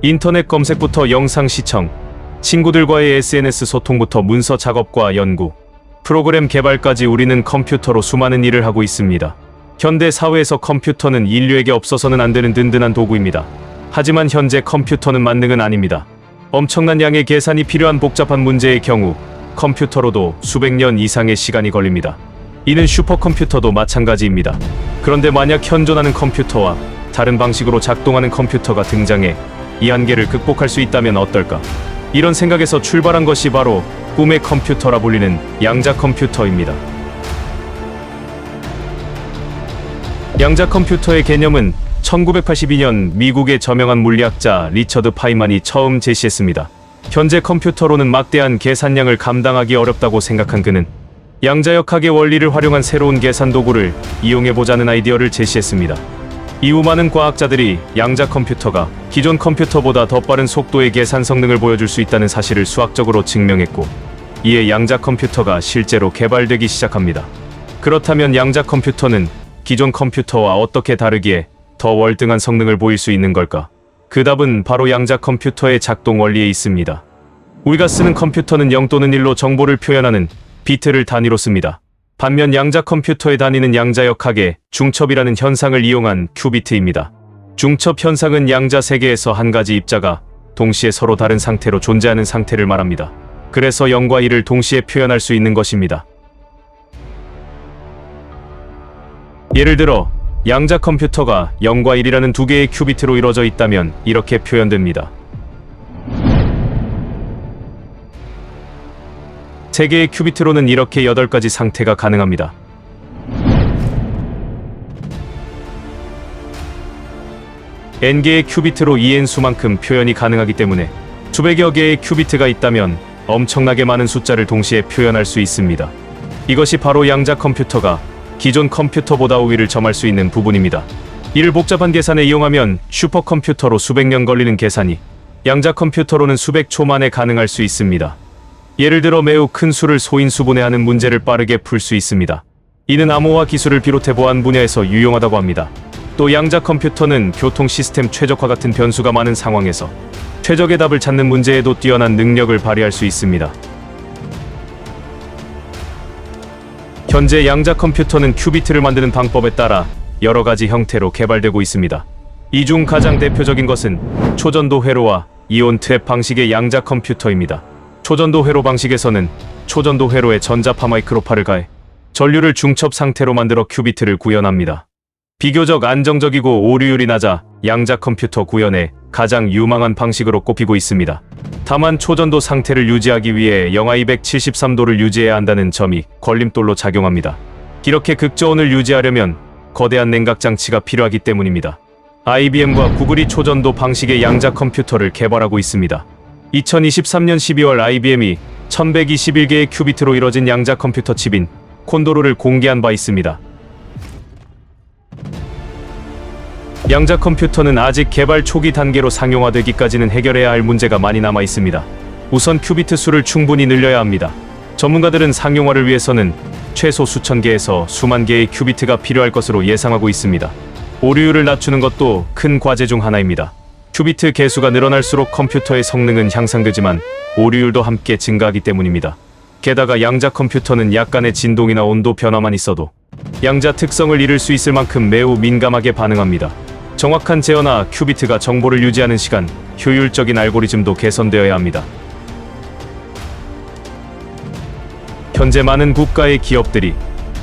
인터넷 검색부터 영상 시청, 친구들과의 SNS 소통부터 문서 작업과 연구, 프로그램 개발까지 우리는 컴퓨터로 수많은 일을 하고 있습니다. 현대 사회에서 컴퓨터는 인류에게 없어서는 안 되는 든든한 도구입니다. 하지만 현재 컴퓨터는 만능은 아닙니다. 엄청난 양의 계산이 필요한 복잡한 문제의 경우 컴퓨터로도 수백 년 이상의 시간이 걸립니다. 이는 슈퍼컴퓨터도 마찬가지입니다. 그런데 만약 현존하는 컴퓨터와 다른 방식으로 작동하는 컴퓨터가 등장해 이 한계를 극복할 수 있다면 어떨까? 이런 생각에서 출발한 것이 바로 꿈의 컴퓨터라 불리는 양자 컴퓨터입니다. 양자 컴퓨터의 개념은 1982년 미국의 저명한 물리학자 리처드 파이만이 처음 제시했습니다. 현재 컴퓨터로는 막대한 계산량을 감당하기 어렵다고 생각한 그는 양자역학의 원리를 활용한 새로운 계산 도구를 이용해보자는 아이디어를 제시했습니다. 이후 많은 과학자들이 양자 컴퓨터가 기존 컴퓨터보다 더 빠른 속도의 계산 성능을 보여줄 수 있다는 사실을 수학적으로 증명했고, 이에 양자 컴퓨터가 실제로 개발되기 시작합니다. 그렇다면 양자 컴퓨터는 기존 컴퓨터와 어떻게 다르기에 더 월등한 성능을 보일 수 있는 걸까? 그 답은 바로 양자 컴퓨터의 작동 원리에 있습니다. 우리가 쓰는 컴퓨터는 0 또는 1로 정보를 표현하는 비트를 단위로 씁니다. 반면 양자 컴퓨터의 단위는 양자역학의 중첩이라는 현상을 이용한 큐비트입니다. 중첩 현상은 양자 세계에서 한 가지 입자가 동시에 서로 다른 상태로 존재하는 상태를 말합니다. 그래서 0과 1을 동시에 표현할 수 있는 것입니다. 예를 들어 양자 컴퓨터가 0과 1이라는 두 개의 큐비트로 이루어져 있다면 이렇게 표현됩니다. 세 개의 큐비트로는 이렇게 8가지 상태가 가능합니다. n개의 큐비트로 2n 수만큼 표현이 가능하기 때문에 수백여 개의 큐비트가 있다면 엄청나게 많은 숫자를 동시에 표현할 수 있습니다. 이것이 바로 양자 컴퓨터가 기존 컴퓨터보다 우위를 점할 수 있는 부분입니다. 이를 복잡한 계산에 이용하면 슈퍼컴퓨터로 수백 년 걸리는 계산이 양자 컴퓨터로는 수백 초 만에 가능할 수 있습니다. 예를 들어 매우 큰 수를 소인수분해하는 문제를 빠르게 풀 수 있습니다. 이는 암호화 기술을 비롯해 보안 분야에서 유용하다고 합니다. 또 양자 컴퓨터는 교통 시스템 최적화 같은 변수가 많은 상황에서 최적의 답을 찾는 문제에도 뛰어난 능력을 발휘할 수 있습니다. 현재 양자 컴퓨터는 큐비트를 만드는 방법에 따라 여러 가지 형태로 개발되고 있습니다. 이 중 가장 대표적인 것은 초전도 회로와 이온 트랩 방식의 양자 컴퓨터입니다. 초전도 회로 방식에서는 초전도 회로에 전자파 마이크로파를 가해 전류를 중첩 상태로 만들어 큐비트를 구현합니다. 비교적 안정적이고 오류율이 낮아 양자 컴퓨터 구현에 가장 유망한 방식으로 꼽히고 있습니다. 다만 초전도 상태를 유지하기 위해 영하 273도를 유지해야 한다는 점이 걸림돌로 작용합니다. 이렇게 극저온을 유지하려면 거대한 냉각 장치가 필요하기 때문입니다. IBM과 구글이 초전도 방식의 양자 컴퓨터를 개발하고 있습니다. 2023년 12월 IBM이 1121개의 큐비트로 이뤄진 양자 컴퓨터 칩인 콘도르를 공개한 바 있습니다. 양자 컴퓨터는 아직 개발 초기 단계로 상용화되기까지는 해결해야 할 문제가 많이 남아 있습니다. 우선 큐비트 수를 충분히 늘려야 합니다. 전문가들은 상용화를 위해서는 최소 수천 개에서 수만 개의 큐비트가 필요할 것으로 예상하고 있습니다. 오류율을 낮추는 것도 큰 과제 중 하나입니다. 큐비트 개수가 늘어날수록 컴퓨터의 성능은 향상되지만 오류율도 함께 증가하기 때문입니다. 게다가 양자 컴퓨터는 약간의 진동이나 온도 변화만 있어도 양자 특성을 잃을 수 있을 만큼 매우 민감하게 반응합니다. 정확한 제어나 큐비트가 정보를 유지하는 시간, 효율적인 알고리즘도 개선되어야 합니다. 현재 많은 국가의 기업들이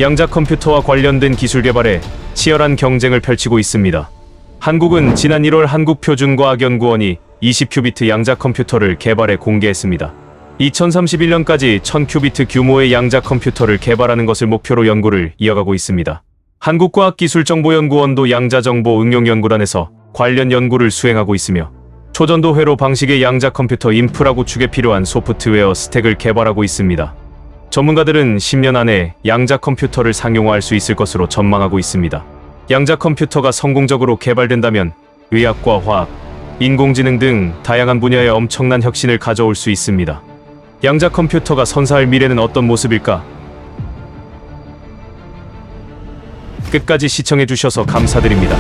양자 컴퓨터와 관련된 기술 개발에 치열한 경쟁을 펼치고 있습니다. 한국은 지난 1월 한국표준과학연구원이 20큐비트 양자 컴퓨터를 개발해 공개했습니다. 2031년까지 1000큐비트 규모의 양자 컴퓨터를 개발하는 것을 목표로 연구를 이어가고 있습니다. 한국과학기술정보연구원도 양자정보응용연구단에서 관련 연구를 수행하고 있으며 초전도 회로 방식의 양자 컴퓨터 인프라 구축에 필요한 소프트웨어 스택을 개발하고 있습니다. 전문가들은 10년 안에 양자 컴퓨터를 상용화할 수 있을 것으로 전망하고 있습니다. 양자 컴퓨터가 성공적으로 개발된다면 의학과 화학, 인공지능 등 다양한 분야에 엄청난 혁신을 가져올 수 있습니다. 양자 컴퓨터가 선사할 미래는 어떤 모습일까? 끝까지 시청해주셔서 감사드립니다.